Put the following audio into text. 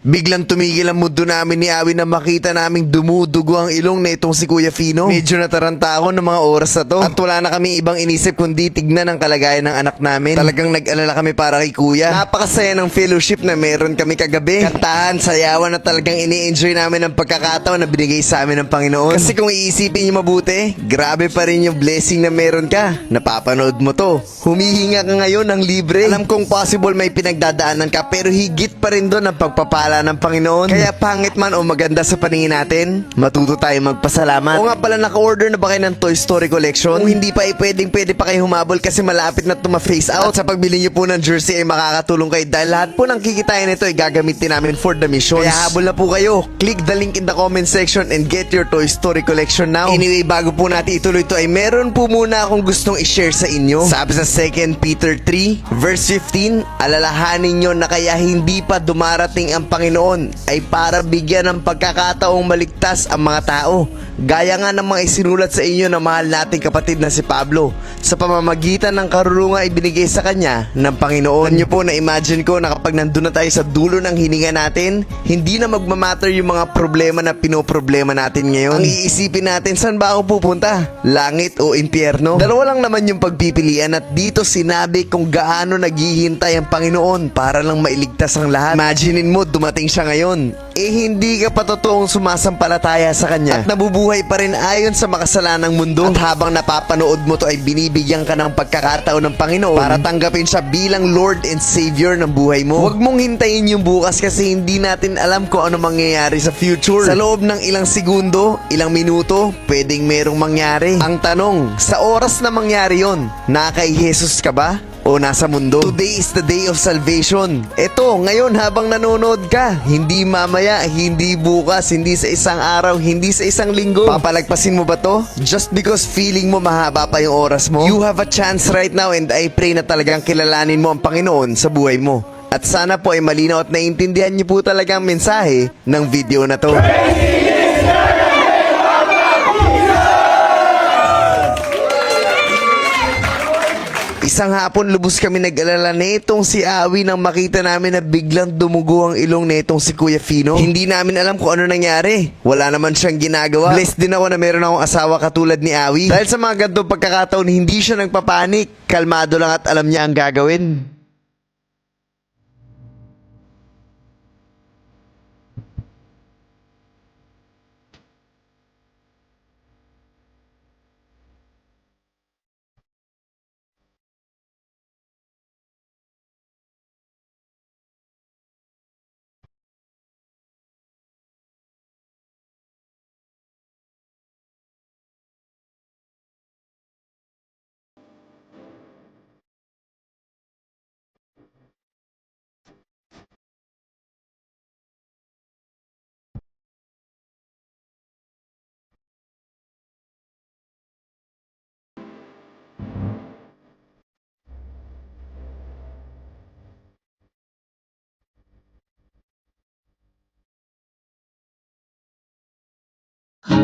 Biglang tumigil ang mundo namin ni Awi na makita naming dumudugo ang ilong na itong si Kuya Fino. Medyo nataranta ako ng mga oras na to. At wala na kami ibang inisip kundi tignan ang kalagayan ng anak namin. Talagang nag-alala kami para kay Kuya. Napakasaya ng fellowship na meron kami kagabi. Kantahan, sayawan na talagang ini-enjoy namin ang pagkakataon na binigay sa amin ng Panginoon. Kasi kung iisipin niyo mabuti, grabe pa rin yung blessing na meron ka. Napapanood mo to. Humihinga ka ngayon ng libre. Alam kong possible may pinagdadaanan ka pero higit pa rin doon ang pagpapala ng Panginoon. Kaya pangit man o maganda sa paningin natin, matuto tayo magpasalamat. O nga pala, naka-order na ba kayo ng Toy Story Collection? Kung hindi pa pwede pa kayo humabol kasi malapit na ma-phase out. At sa pagbili niyo po ng jersey ay makakatulong kayo dahil lahat po ng kikitain nito ay gagamitin namin for the missions. Kaya habol na po kayo. Click the link in the comment section and get your Toy Story Collection now. Anyway, bago po natin ituloy ito ay meron po muna akong gustong i-share sa inyo. Sabi sa 2 Peter 3 verse 15, alalahanin nyo na kaya hindi pa dumarating ang Panginoon ay para bigyan ng pagkakataong maligtas ang mga tao. Gaya nga ng mga isinulat sa inyo na mahal nating kapatid na si Pablo sa pamamagitan ng karunungan ibinigay sa kanya ng Panginoon. Nyo po na imagine ko na kapag nandun na tayo sa dulo ng hininga natin, hindi na magmamatter yung mga problema na pinoproblema natin ngayon. Ang iisipin natin, saan ba ako pupunta? Langit o impyerno? Dalawa lang naman yung pagpipilian at dito sinabi kung gaano naghihintay ang Panginoon para lang mailigtas ang lahat. Imaginein mo, dumating siya ngayon. Hindi ka pa totoong sumasampalataya sa kanya at nabubuhay pa rin ayon sa makasalanang mundo. At habang napapanood mo to ay binibigyan ka ng pagkakataon ng Panginoon para tanggapin siya bilang Lord and Savior ng buhay mo. Huwag mong hintayin yung bukas kasi hindi natin alam kung ano mangyayari sa future. Sa loob ng ilang segundo, ilang minuto, pwedeng merong mangyari. Ang tanong, sa oras na mangyari yon, na kay Jesus ka ba? O nasa mundo? Today is the day of salvation. Eto, ngayon habang nanonood ka, hindi mamaya, hindi bukas, hindi sa isang araw, hindi sa isang linggo. Papalagpasin mo ba to? Just because feeling mo mahaba pa yung oras mo? You have a chance right now and I pray na talagang kilalanin mo ang Panginoon sa buhay mo. At sana po ay malinaw at naiintindihan niyo po talaga ang mensahe ng video na to. Isang hapon lubos kami nag-alala na itong si Awi nang makita namin na biglang dumugo ang ilong na itong si Kuya Fino. Hindi namin alam kung ano nangyari. Wala naman siyang ginagawa. Blessed din ako na meron akong asawa katulad ni Awi. Dahil sa mga ganitong pagkakataon, hindi siya nagpapanik. Kalmado lang at alam niya ang gagawin.